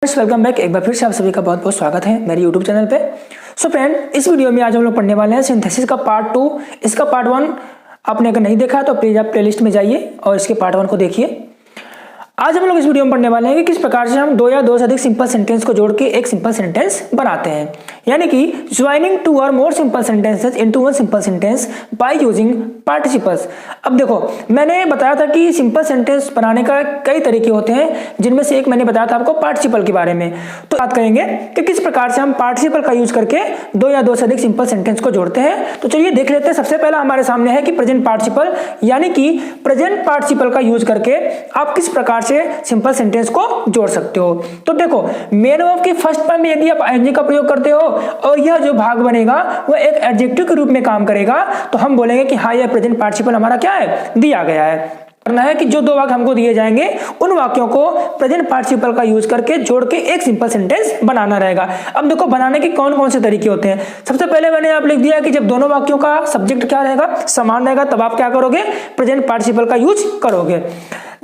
Welcome back. एक बार फिर से आप सभी का बहुत बहुत स्वागत है मेरे यूट्यूब चैनल पे। सो फ्रेंड, इस वीडियो में आज हम लोग पढ़ने वाले हैं सिंथेसिस का पार्ट 2। इसका पार्ट 1 आपने अगर नहीं देखा तो प्लीज आप प्लेलिस्ट में जाइए और इसके पार्ट 1 को देखिए। आज हम लोग इस वीडियो में पढ़ने वाले हैं कि किस प्रकार से हम दो या दो से अधिक सिंपल सेंटेंस को जोड़ के एक सिंपल सेंटेंस बनाते हैं, यानी कि ज्वाइनिंग टू और more simple sentences into one simple sentence by using participles. अब देखो, मैंने बताया था कि सिंपल सेंटेंस बनाने का कई तरीके होते हैं, जिनमें से एक मैंने बताया था आपको पार्टिसिपल के बारे में। तो बात करेंगे कि किस प्रकार से हम पार्टिसिपल का यूज करके दो या दो से अधिक सिंपल सेंटेंस को जोड़ते हैं। तो चलिए देख लेते हैं। सबसे पहला हमारे सामने है कि प्रेजेंट पार्टिसिपल, यानी कि प्रेजेंट पार्टिसिपल का यूज करके आप किस प्रकार से सिंपल सेंटेंस को जोड़ सकते हो। तो देखो, मेन वर्ब के फर्स्ट फॉर्म में यदि आप आईएनजी का प्रयोग करते हो और यह जो भाग बनेगा वह एक एडजेक्टिव के रूप में काम करेगा, तो हम बोलेंगे कि हाँ, यह प्रेजेंट पार्टिसिपल हमारा क्या है, दिया गया है। करना है कि जो दो वाक्य हमको दिए जाएंगे उन वाक्यों को प्रेजेंट पार्टिसिपल का यूज करके जोड़ के एक सिंपल सेंटेंस बनाना रहेगा। अब देखो, बनाने के कौन कौन से तरीके होते हैं। सबसे पहले मैंने आप लिख दिया कि जब दोनों वाक्यों का सब्जेक्ट क्या रहेगा, समान रहेगा, तब आप क्या करोगे, प्रेजेंट पार्टिसिपल का यूज करोगे।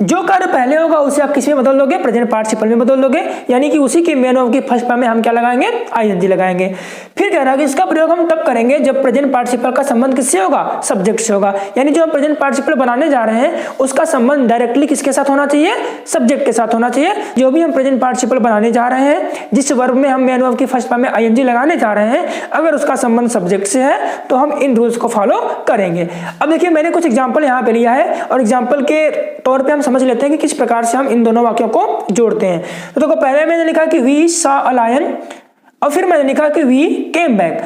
जो कार्य पहले होगा उसे आप किस में बदल दोगे, प्रेजेंट पार्टिसिपल में बदल दोगे, यानी कि उसी के मेन वर्ब की फर्स्ट फॉर्म में हम क्या लगाएंगे, आईएनजी लगाएंगे। फिर कह रहा है कि इसका प्रयोग हम तब करेंगे जब प्रेजेंट पार्टिसिपल का संबंध किससे होगा, सब्जेक्ट से होगा। यानी जो हम प्रेजेंट पार्टिसिपल बनाने जा रहे हैं उसका संबंध डायरेक्टली किसके साथ होना चाहिए, सब्जेक्ट के साथ होना चाहिए। जो भी हम प्रेजेंट पार्टिसिपल बनाने जा रहे हैं, जिस वर्ब में हम मेन वर्ब की फर्स्ट फॉर्म में आईएनजी लगाने जा रहे हैं, अगर उसका संबंध सब्जेक्ट से है तो हम इन रूल्स को फॉलो करेंगे। अब देखिए, मैंने कुछ एग्जांपल यहाँ पे लिया है और एग्जांपल के तौर पे हम समझ लेते हैं कि किस प्रकार से हम इन दोनों वाक्यों को जोड़ते हैं। तो देखो, पहले मैंने लिखा कि वी सॉ अ लायन और फिर मैंने लिखा कि वी केम बैक।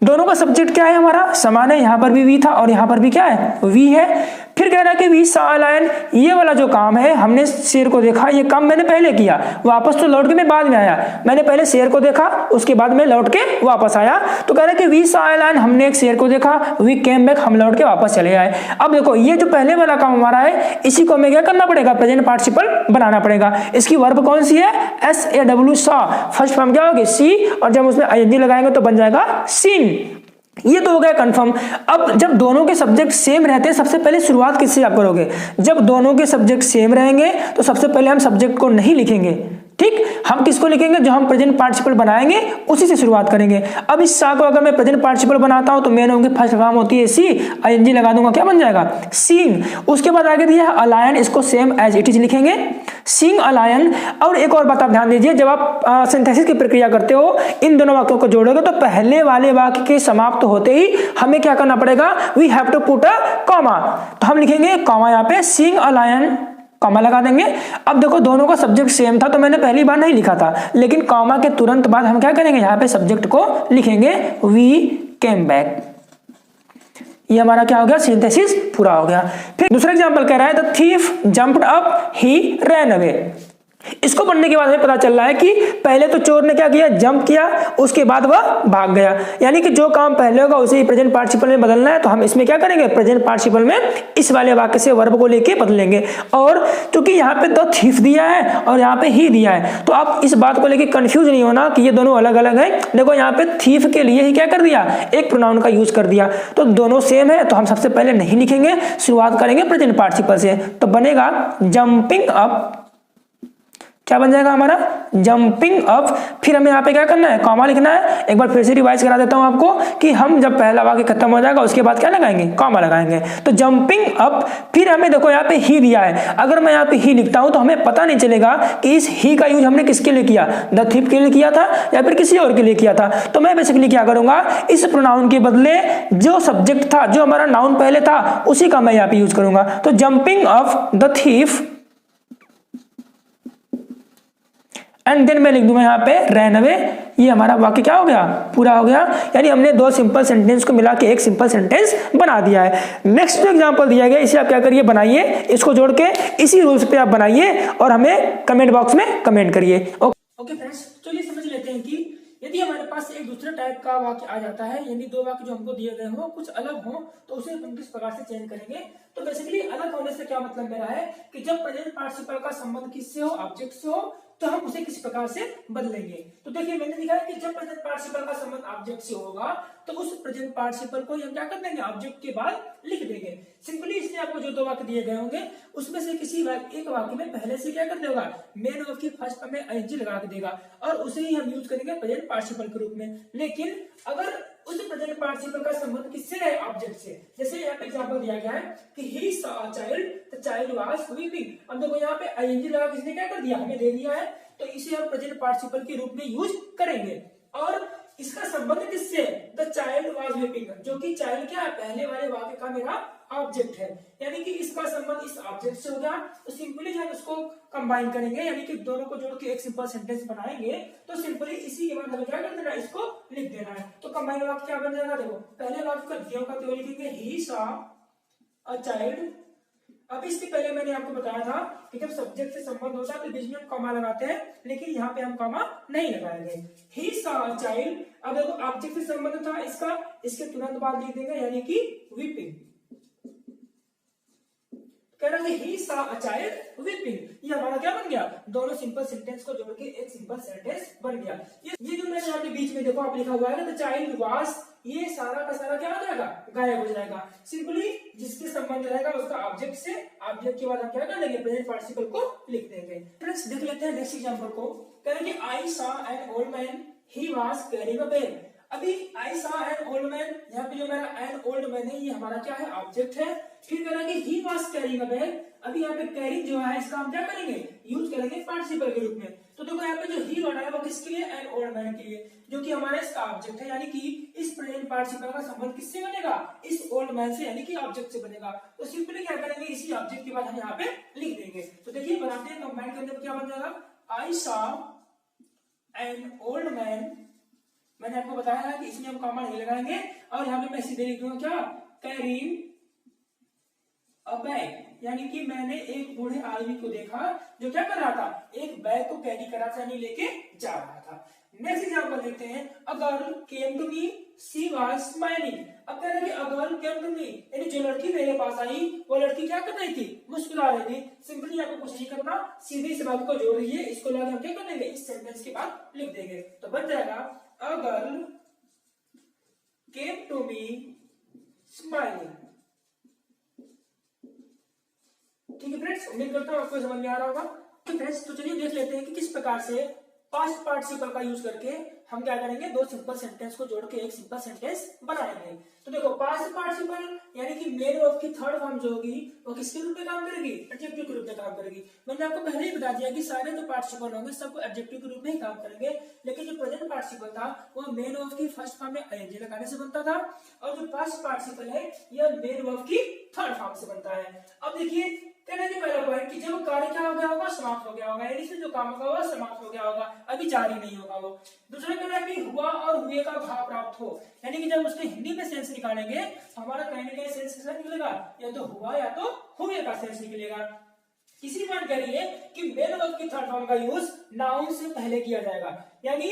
दोनों का सब्जेक्ट क्या है, हमारा समान है। यहां पर भी वी था और यहां पर भी क्या है, वी है। फिर कह रहा है कि वी सॉ अ लायन, ये वाला जो काम है, हमने शेर को देखा, ये काम मैंने पहले किया, वापस तो लौट के मैं बाद में आया। मैंने पहले शेर को देखा, उसके बाद में लौट के वापस आया। तो कह रहा है कि वी सॉ अ लायन, हमने एक शेर को देखा, वी केम बैक, हम लौट के वापस चले आए। अब देखो, ये जो पहले वाला काम हमारा है, इसी को हमें क्या करना पड़ेगा, प्रेजेंट पार्टिसिपल बनाना पड़ेगा। इसकी वर्ब कौन सी है, SAW, सॉ। फर्स्ट फॉर्म क्या होगी, सी, और जब उसमें आईएनजी लगाएंगे तो बन जाएगा सीन। ये तो हो गया कंफर्म। अब जब दोनों के सब्जेक्ट सेम रहते हैं, सबसे पहले शुरुआत किससे आप करोगे, जब दोनों के सब्जेक्ट सेम रहेंगे तो सबसे पहले हम सब्जेक्ट को नहीं लिखेंगे। ठीक, हम किसको लिखेंगे, जो हम प्रेजेंट पार्टिसिपल बनाएंगे उसी से शुरुआत करेंगे। अब इस सा को अगर मैं प्रेजेंट पार्टिसिपल बनाता हूं तो मेन होंगे फर्स्ट फॉर्म होती है सी, आईएनजी लगा दूंगा, क्या बन जाएगा, सीन। उसके बाद आगे दिया है अलायन, इसको सेम एज इट इज लिखेंगे, सीइंग अलायन। और एक और बात आप ध्यान दीजिए, जब आप सिंथेसिस की प्रक्रिया करते हो, इन दोनों वाक्यों को जोड़ोगे तो पहले वाले वाक्य के समाप्त होते ही हमें क्या करना पड़ेगा, we have to put a comma. तो हम लिखेंगे कॉमा, यहाँ पे सीइंग अलायन, कॉमा लगा देंगे। अब देखो, दोनों का सब्जेक्ट सेम था तो मैंने पहली बार नहीं लिखा था, लेकिन कॉमा के तुरंत बाद हम क्या करेंगे, यहाँ पे सब्जेक्ट को लिखेंगे, वी केम बैक। ये हमारा क्या हो गया, सिंथेसिस पूरा हो गया। फिर दूसरा एग्जांपल कह रहा है, the thief jumped up, he ran away. इसको पढ़ने के बाद हमें पता चल रहा है कि पहले तो चोर ने क्या किया, जंप किया, उसके बाद वह भाग गया। यानी कि जो काम पहले होगा उसे ही प्रेजेंट पार्टिसिपल में बदलना है। तो हम इसमें क्या करेंगे, प्रेजेंट पार्टिसिपल में इस वाले वाक्य से वर्ब को लेके बदलेंगे। और क्योंकि यहाँ पे द थीफ दिया है और यहाँ पे ही दिया है, तो आप इस बात को लेके कंफ्यूज नहीं होना कि ये दोनों अलग अलग है। देखो, यहाँ पे थीफ के लिए ही क्या कर दिया, एक प्रोनाउन का यूज कर दिया, तो दोनों सेम है। तो हम सबसे पहले नहीं लिखेंगे, शुरुआत करेंगे प्रेजेंट पार्टिसिपल से। तो बनेगा जंपिंग अप, क्या बन जाएगा हमारा, जंपिंग अप। फिर हमें यहाँ पे क्या करना है, कॉमा लिखना है। एक बार फिर से रिवाइज करा देता हूँ आपको कि हम जब पहला वाक्य खत्म हो जाएगा उसके बाद क्या लगाएंगे, कॉमा लगाएंगे। तो जंपिंग अप, फिर हमें देखो यहाँ पे ही दिया है। अगर मैं यहाँ पे ही लिखता हूँ तो हमें पता नहीं चलेगा कि इस ही का यूज हमने किसके लिए किया, द थीफ के लिए किया था या फिर किसी और के लिए किया था। तो मैं बेसिकली क्या करूंगा, इस प्रोनाउन के बदले जो सब्जेक्ट था, जो हमारा नाउन पहले था, उसी का मैं यहाँ पे यूज करूंगा। तो jumping up the thief, and then मैं लिख दूंगा यहाँ पे रैन अवे। ये हमारा वाक्य क्या हो गया, पूरा हो गया। यानी हमने दो सिंपल सेंटेंस को मिला के एक सिंपल सेंटेंस बना दिया है। नेक्स्ट जो एग्जांपल दिया गया, इसे आप क्या करिए, बनाइए, इसको जोड़ के इसी रूल्स पे आप बनाइए और हमें कमेंट बॉक्स में कमेंट करिए। ओके फ्रेंड्स, चलिए समझ लेते हैं कि यदि हमारे पास एक दूसरे टाइप का वाक्य आ जाता है, यानी दो वाक्य जो हमको दिए गए हो कुछ अलग हो, तो उसे हम किस प्रकार से चेंज करेंगे। तो बेसिकली अलग होने से क्या मतलब मेरा है कि जब प्रेजेंट पार्टिसिपल का संबंध किससे हो, ऑब्जेक्ट से हो, तो हम उसे किस प्रकार से बदलेंगे। तो देखिए मैंने दिखाया कि जब प्रेजेंट पार्टिसिपल का संबंध ऑब्जेक्ट से होगा तो उस प्रेजेंट पार्टिसिपल को हम क्या कर देंगे, ऑब्जेक्ट के बाद लिख देंगे। सिंपली इसलिए आपको जो दो वाक्य दिए गए होंगे उसमें से किसी एक वाक्य में पहले से क्या कर देगा, मेन वर्ब की फर्स्ट फॉर्म में आईएनजी लगा देगा और उसे ही हम यूज करेंगे प्रेजेंट पार्टिसिपल के रूप में। लेकिन अगर उस प्रेजेंट पार्टिसिपल का संबंध किससे है, ऑब्जेक्ट से। जैसे यहाँ पे एग्जांपल दिया गया है कि he saw a child, the child was weeping. अब देखो यहाँ पे आईएनजी लगा किसने क्या कर दिया, हमें दे दिया है, तो इसे हम प्रेजेंट पार्टिसिपल के रूप में यूज करेंगे। और इसका संबंध किससे, द चाइल्ड वाज वीपिंग, जो कि चाइल्ड क्या है, पहले वाले वाक्य का मेरा ऑब्जेक्ट है, यानी कि इसका संबंध इस ऑब्जेक्ट से हो गया। तो सिंपली जब इसको कंबाइन करेंगे यानी कि दोनों को जोड़ के एक सिंपल सेंटेंस बनाएंगे तो सिंपली इसी के बाद हमें क्या कर देना है, इसको लिख देना है। तो कंबाइन वाक्य क्या बन जाएगा, देखो पहले वाक्य का दिया का लिखेंगे ही सॉ अ चाइल्ड। अब इसके पहले मैंने आपको बताया था कि जब सब्जेक्ट से संबंध होता है तो बीच में हम कॉमा लगाते हैं, लेकिन यहाँ पे हम कॉमा नहीं लगाएंगे। ही सॉ अ चाइल्ड, अब देखो ऑब्जेक्ट से संबंध था इसका, इसके तुरंत बाद लिख देंगे यानी कि वीपिंग। कह रहा है he saw a child weeping, ये हमारा क्या बन गया, दोनों सिंपल सेंटेंस को जोड़ के एक सिंपल सेंटेंस बन गया। ये जो मैंने यहाँ पे बीच में देखो आप लिखा हुआ है द चाइल्ड वाज, ये सारा का सारा क्या हो जाएगा, गायब हो जाएगा। सिंपली जिसके संबंध रहेगा उसका ऑब्जेक्ट से, ऑब्जेक्ट के बाद हम क्या कर देंगे, प्रेजेंट पार्टिसिपल को लिख देंगे। फ्रेंड्स देख लेते हैं नेक्स्ट एग्जांपल को। कह रहे हैं I saw an old man, he was carrying a bag. अभी I saw an old man, यहाँ पे जो मेरा एन ओल्ड मैन है ये हमारा क्या है, ऑब्जेक्ट है। फिर कह रहा है कि ही वाज कैरिंग अ बैग, अभी यहाँ पे कैरिंग जो है इसका हम क्या करेंगे, यूज करेंगे पार्टिसिपल के रूप में। तो देखो यहाँ पे जो ही वर्ड है वो किसके लिए, एन ओल्ड मैन के लिए, जो कि हमारा इसका ऑब्जेक्ट है, यानी कि इस प्रेजेंट पार्टिसिपल का संबंध किससे बनेगा, इस ओल्ड मैन से, यानी कि ऑब्जेक्ट से बनेगा। तो सिंपली क्या करेंगे, इसी ऑब्जेक्ट के बाद हम यहाँ पे लिख देंगे। तो देखिए बनाते हैं, कंबाइन करने पर क्या बन जाएगा, आई सॉ एन ओल्ड मैन। मैंने आपको बताया है कि इसमें हम कॉमा नहीं लगाएंगे और यहाँ पे मैं सीधे लिख दूंगा क्या, कैरिंग अ बैग, यानी कि मैंने एक बूढ़े आदमी को देखा जो क्या कर रहा था, एक बैग को कैरी कर रहा था, यानी लेके जा रहा था। नेक्स्ट एग्जांपल देखते हैं, a girl came to me, she was smiling. अब कह रहे हैं अ गर्ल केम टू मी, यानी जो लड़की मेरे पास आई वो लड़की क्या कर रही थी, मुस्कुरा रही थी। सिंपली आपको कुछ नहीं करना, सीधे इस बात को जोड़ लीजिए, इसको लाके हम क्या कर देंगे, इस सेंटेंस के बाद लिख देंगे। तो बन जाएगा a girl came to me smiling. ठीक है फ्रेंड्स, उम्मीद करता हूँ आपको समझ में आ रहा होगा। तो फ्रेंड्स तो चलिए देख लेते हैं कि किस प्रकार से पास्ट पार्टिसिपल का यूज करके हम क्या करेंगे, दो सिंपल सेंटेंस को जोड़ के एक सिंपल सेंटेंस बनाएंगे। तो देखो पास्ट पार्टिसिपल यानी कि मेन वर्ब की थर्ड फॉर्म जो होगी वो किसके रूप में काम करेगी, एडजेक्टिव के रूप में काम करेगी। मैंने आपको पहले ही बता दिया कि सारे जो पार्टिसिपल होंगे सबको एडजेक्टिव के रूप में ही काम करेंगे, लेकिन जो प्रेजेंट पार्टिसिपल था वो मेन वर्ब की फर्स्ट फॉर्म में आईएनजी लगाने से बनता था, और जो पास्ट पार्टिसिपल है यह मेन वर्ब की थर्ड फॉर्म से बनता है। अब देखिए कहने की पहला पॉइंट कि जब कार्य क्या हो गया होगा, समाप्त हो गया होगा, यानी कि जो काम होगा वो समाप्त हो गया होगा, अभी जारी नहीं होगा वो। दूसरा कहना है कि हुआ और हुए का भाव प्राप्त हो, यानी कि जब उसके हिंदी में सेंस निकालेंगे तो हमारा कहीं ना कहीं सेंस कैसा निकलेगा, या तो हुआ या तो हुए का सेंस निकलेगा। तीसरी बात कह रही है कि मेन वर्ब की थर्ड फॉर्म का यूज नाउन से पहले किया जाएगा, यानी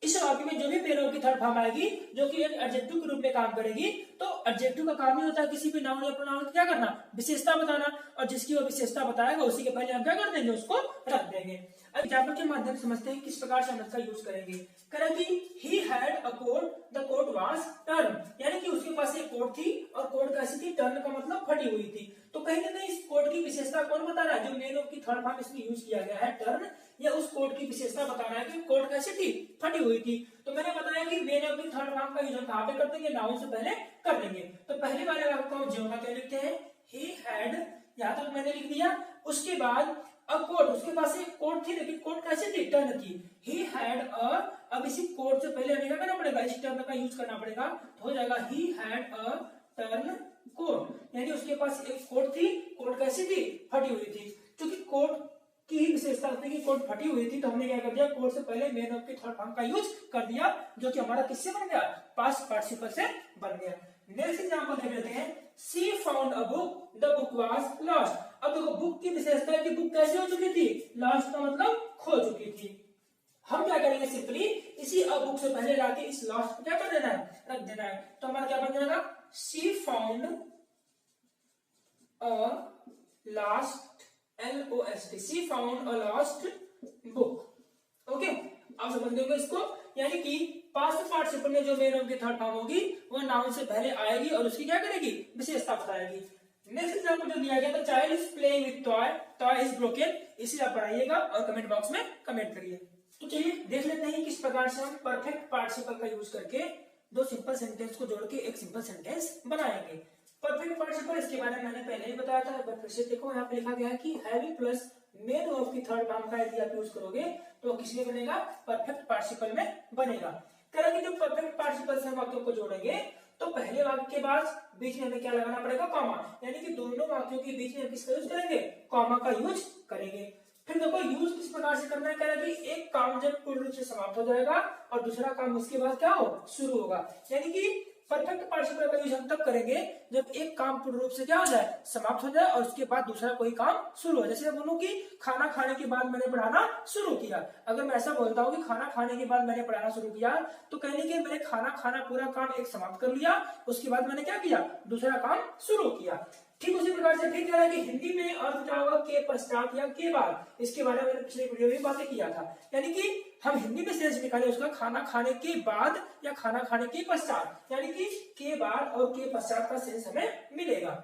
इस वाक्य में जो भी मेन वर्ब की थर्ड फॉर्म आएगी जो कि एक एडजेक्टिव के रूप में काम करेगी, तो एडजेक्टिव का काम ही होता है किसी भी नाउन या प्रोनाउन को क्या करना, विशेषता बताना, और जिसकी वो विशेषता बताएगा उसी के पहले हम क्या कर देंगे, उसको रख देंगे। अब एग्जाम्पल के माध्यम से समझते हैं किस प्रकार से हम इसका यूज करेंगे। कह कि he had a coat, the coat was torn, यानी कि उसके पास एक कोट थी और कोट कैसी थी, टर्न का मतलब फटी हुई थी। तो कहीं ना कहीं इस कोट की विशेषता कौन बता रहा है, जो मेन वर्ब की थर्ड फॉर्म इसमें यूज किया गया है टर्न, या उस कोट की विशेषता बता रहा है कि कोट कैसी थी, फटी हुई थी। तो मैंने बताया कि मेन वर्ब की थर्ड फॉर्म का यूज हम कहां पे कर देंगे, नाउन से पहले कर देंगे। तो पहले वाले वाक्य को जो का क्या लिखते हैं, ही हैड, यहां तक मैंने लिख दिया। उसके बाद अ कोट, उसके पास एक कोट थी, लेकिन कोट कैसी थी, टर्न थी। ही हैड अ, अब इसी कोट से पहले हमें क्या करना पड़ेगा, इस टर्न का यूज करना पड़ेगा, तो हो जाएगा he had a torn coat, यानी उसके पास एक कोट थी, कोट कैसी थी, फटी हुई थी। क्योंकि कोट की ही विशेषता होती है कि कोट फटी हुई थी, तो हमने क्या कर दिया, कोट से पहले मेन वर्ब की थर्ड फॉर्म का यूज कर दिया, जो कि हमारा किससे बन गया, पास्ट पार्टिसिपल से बन गया। नेक्स्ट एग्जांपल देख लेते हैं, she found a book, the book was lost. अब देखो बुक की विशेषता है कि बुक कैसे हो चुकी थी, लॉस्ट का मतलब खो चुकी थी। हम क्या करेंगे, सिंपली इसी अ बुक से पहले लाके इस लॉस्ट को क्या कर देना है, रख देना है। तो हमारा क्या बन जाएगा, she found a lost, LOST, she found a lost book. Okay, आप समझ गए इसको, यानी कि पास्ट पार्टिसिपल में जो मेन वर्ब की थर्ड फॉर्म होगी वो नाउन से पहले आएगी और उसकी क्या करेगी, विशेषता बताएगी। नेक्स्ट एग्जांपल जो दिया गया था, child is playing with toy, toy is broken, इसे आप पढ़ाइएगा और कमेंट बॉक्स में कमेंट करिए। तो चलिए देख लेते हैं किस प्रकार से हम परफेक्ट पार्टिसिपल का यूज करके दो सिंपल सेंटेंस को जोड़ के एक सिंपल सेंटेंस बनाएंगे। परफेक्ट पार्टिसिपल, इसके बारे में मैंने पहले ही बताया था, एक बार फिर से देखो, यहाँ पे लिखा गया है कि हैविंग प्लस मेन वर्ब की थर्ड फॉर्म का यदि आप यूज करोगे तो किसमें बनेगा, परफेक्ट पार्टिसिपल में बनेगा। करेंगे जब परफेक्ट पार्टिसिपल से हम वाक्यों को जोड़ेंगे तो पहले वाक्य के बाद बीच में हमें क्या लगाना पड़ेगा, कॉमा, यानी कि दोनों वाक्यों के बीच में किसका यूज करेंगे, कॉमा का यूज करेंगे। फिर देखो यूज किस प्रकार से करना है, कह रहे कि एक काम जब पूर्ण रूप से समाप्त हो जाएगा और दूसरा काम उसके बाद क्या हो, शुरू होगा। यानी कि परफेक्ट पार्टिसिपल का यूज हम तब करेंगे जब एक काम पूर्ण रूप से क्या हो जाए, समाप्त हो जाए और उसके बाद दूसरा कोई काम शुरू हो। जैसे मैं बोलूं कि खाना खाने के बाद मैंने पढ़ाना शुरू किया, अगर मैं ऐसा बोलता हूं कि खाना खाने के बाद मैंने पढ़ाना शुरू किया, तो कहने के मैंने खाना खाना पूरा काम एक समाप्त कर लिया, उसके बाद मैंने क्या किया, दूसरा काम शुरू किया। ठीक उसी प्रकार से फिर कह रहा है कि हिंदी में अर्थ क्या होगा, के पश्चात या के बाद, इसके बारे में मैंने पिछले वीडियो में बातें किया था। यानी कि हम हिंदी में सेंस निकाले उसका, खाना खाने के बाद या खाना खाने के पश्चात, यानी कि के बाद और के पश्चात का सेंस हमें मिलेगा।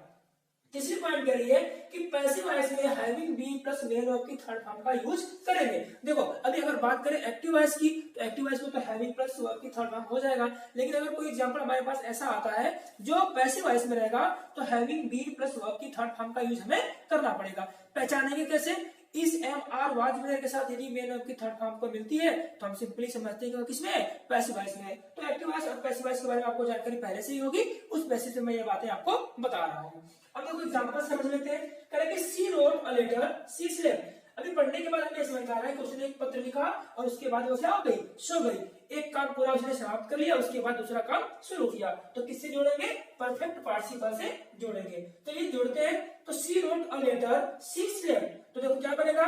तीसरी पॉइंट कह रही है कि पैसिव वॉइस में having been plus main verb की थर्ड फॉर्म का यूज करेंगे। देखो अभी अगर बात करें एक्टिव वॉइस की, तो एक्टिव वॉइस में तो हैविंग प्लस वर्ब की थर्ड फॉर्म हो जाएगा, लेकिन अगर कोई एग्जांपल हमारे पास ऐसा आता है जो पैसिव वॉइस में रहेगा तो हैविंग बीन प्लस वर्ब की थर्ड फॉर्म का यूज हमें करना पड़ेगा। पहचानेंगे कैसे, इस एम आर वाज वेयर के साथ यदि मेन वर्ब की थर्ड फॉर्म को मिलती है तो हम सिंपली समझते हैं कि किसमें, पैसिव वॉइस में है। तो एक्टिव वॉइस और पैसिव वॉइस के बारे में आपको जानकारी पहले से ही होगी, उस बेसिस पे मैं ये बातें आपको बता रहा हूँ। अब देखो एग्जांपल समझ लेते हैं। करेंगे she wrote a letter, she slept. अभी पढ़ने के बाद हमें समझ आ रहा है कि उसने एक पत्र लिखा और उसके बाद वो क्या हो गई, सो गई। एक काम पूरा उसने समाप्त कर लिया, उसके बाद दूसरा काम शुरू किया। तो किससे जोड़ेंगे, परफेक्ट पार्टिसिपल से जोड़ेंगे। तो ये जोड़ते हैं, तो she wrote a letter, she slept. तो देखो क्या बनेगा,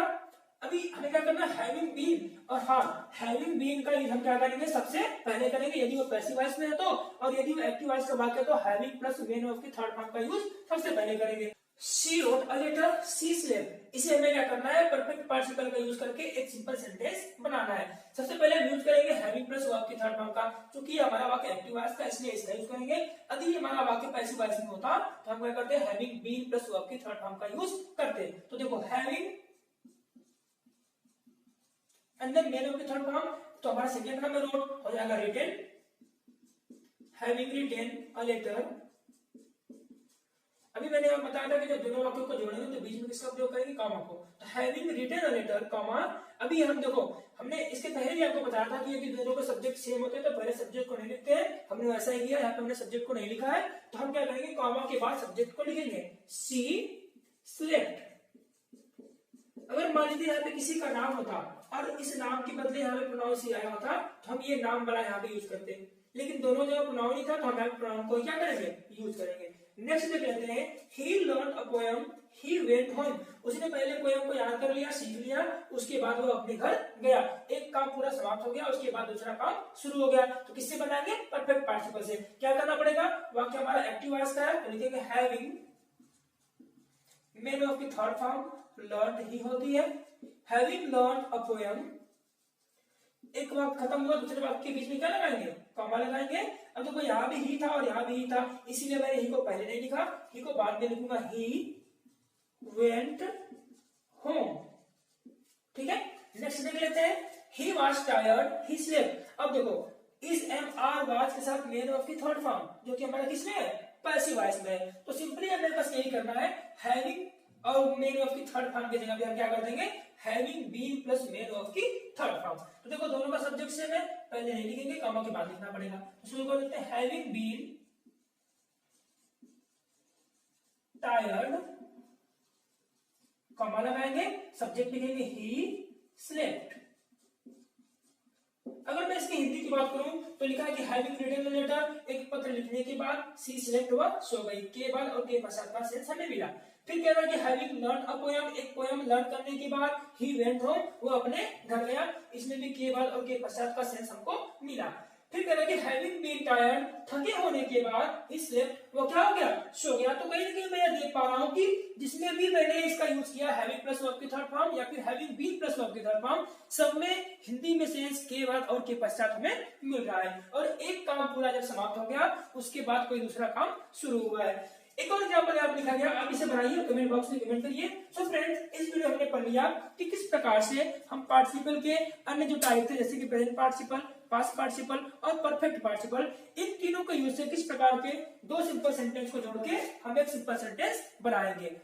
अभी हमें क्या करना है, हैविंग बीन, और हाँ हैविंग बीन का यूज हम क्या करेंगे, सबसे पहले करेंगे यदि वो पैसिव वॉइस में है तो, और यदि वो एक्टिव वॉइस का वाक्य है तो हैविंग प्लस मेन वर्ब की थर्ड फॉर्म का यूज सबसे पहले करेंगे। She wrote a letter, she slept, इसे हमें क्या करना है, परफेक्ट पार्टिसिपल का यूज करके एक सिंपल सेंटेंस बनाना है। सबसे पहले हम यूज करेंगे हैविंग प्लस वर्ब की थर्ड फॉर्म का, क्योंकि हमारा वाक्य एक्टिव वॉइस का इसलिए इसका यूज करेंगे। यदि हमारा वाक्य पैसिव वॉइस में होता तो हम क्या करते हैं, हैविंग बीन प्लस वर्ब की थर्ड फॉर्म का यूज करते। तो देखो having and then main verb की थर्ड फॉर्म, तो हमारा सेकंड फॉर्म में रोट हो जाएगा written, having written a letter. अभी मैंने आपको बताया था कि जब दोनों वाक्यों को जोड़ेंगे तो बीच में किसका उपयोग करेंगे, कॉमा को। तो having written a letter, comma. अभी हम देखो, हमने इसके पहले भी आपको बताया था कि यदि दोनों के सब्जेक्ट सेम होते हैं तो पहले सब्जेक्ट को नहीं लिखते हैं, हमने वैसा ही किया। यहाँ पे हमने सब्जेक्ट को नहीं लिखा है तो हम क्या करेंगे, कॉमा के बाद सब्जेक्ट को लिखेंगे, सी स्लेप्ट। अगर मान लीजिए यहाँ पे किसी का नाम होता और इस नाम के बदले यहाँ पे प्रोनाउन सी आया होता तो हम ये नाम वाला यहाँ पे यूज करते, लेकिन दोनों जगह प्रोनाउन ही था तो हम यहाँ प्रोनाउन को क्या करेंगे, यूज करेंगे। नेक्स्ट देख लेते हैं, he learn a poem, he went home. उसने पहले पोएम को याद कर लिया, सीख लिया, उसके बाद वो अपने घर गया। एक काम पूरा समाप्त हो गया, उसके बाद दूसरा काम शुरू हो गया। तो किससे बनाएंगे, परफेक्ट पार्टिसिपल से। क्या करना पड़ेगा, वाक्य हमारा एक्टिव वॉइस का है तो लिखेंगे हैविंग मेन वर्ब की थर्ड फॉर्म लर्न ही होती है, हैविंग लर्न अ पोएम। एक वाक्य खत्म हुआ, दूसरे वाक्य के बीच में क्या लगाएंगे, कॉमा लगाएंगे। अब देखो यहाँ भी ही था और यहाँ भी ही था, इसीलिए मैंने ही को पहले नहीं लिखा, ही को बाद में लिखूंगा, ही वेंट होम। ठीक है, नेक्स्ट देख लेते हैं, he was tired, he slept. अब देखो इस एम आर वाज के साथ मेन वर्ब की थर्ड फॉर्म जो कि हमारा किसमें है, पैसिव वॉइस में है। तो सिंपली हमें बस यही करना है, हैविंग और मेन वर्ब की थर्ड फॉर्म की जगह पे हम क्या कर देंगे, having been plus main verb की थर्ड फॉर्म। तो देखो दोनों का सब्जेक्ट सेम है, पहले नहीं लिखेंगे, कॉमा के बाद लिखना पड़ेगा। तो शुरू कर देते हैं, हैविंग बीन टायर्ड, कॉमा लगाएंगे, सब्जेक्ट लिखेंगे ही स्लेप्ट। अगर मैं इसकी हिंदी की बात करूं तो लिखा है कि हैविंग रिटन अ लेटर, एक पत्र लिखने के बाद सी सिलेक्ट हुआ, सो गई। के बाद और के पश्चात का सेंस हमें मिला। फिर कह रहा है कि हैविंग लर्न अ पोएम, एक पोएम लर्न करने के बाद ही वेंट होम, वो अपने घर गया। इसमें भी के बाद और के पश्चात का सेंस हमको मिला। फिर कह रहा है कि हैविंग बीन टायर्ड, थके होने के बाद ही स्लेप्ट, वो क्या हो गया, सो गया। तो कहीं ना कहीं मैं यह देख पा रहा हूं कि जिसमें भी मैंने इसका यूज किया हैविंग प्लस वर्ब की थर्ड फॉर्म या फिर हैविंग बीन प्लस वर्ब की थर्ड फॉर्म, सब में हिंदी में सेंस के बाद और के पश्चात हमें मिल रहा है। और एक काम पूरा जब समाप्त हो गया उसके बाद कोई दूसरा काम शुरू हुआ है। एक और एग्जाम्पल आप लिखा गया, आप इसे बनाइए कमेंट बॉक्स में कमेंट करिए। सो फ्रेंड्स, इस वीडियो हमने पढ़ लिया कि किस प्रकार से हम पार्टिसिपल के अन्य जो टाइप थे जैसे कि प्रेजेंट पार्टिसिपल, पास्ट पार्टिसिपल और परफेक्ट पार्टिसिपल, इन तीनों के यूज से किस प्रकार के दो सिंपल सेंटेंस को जोड़ के हम एक सिंपल सेंटेंस बनाएंगे।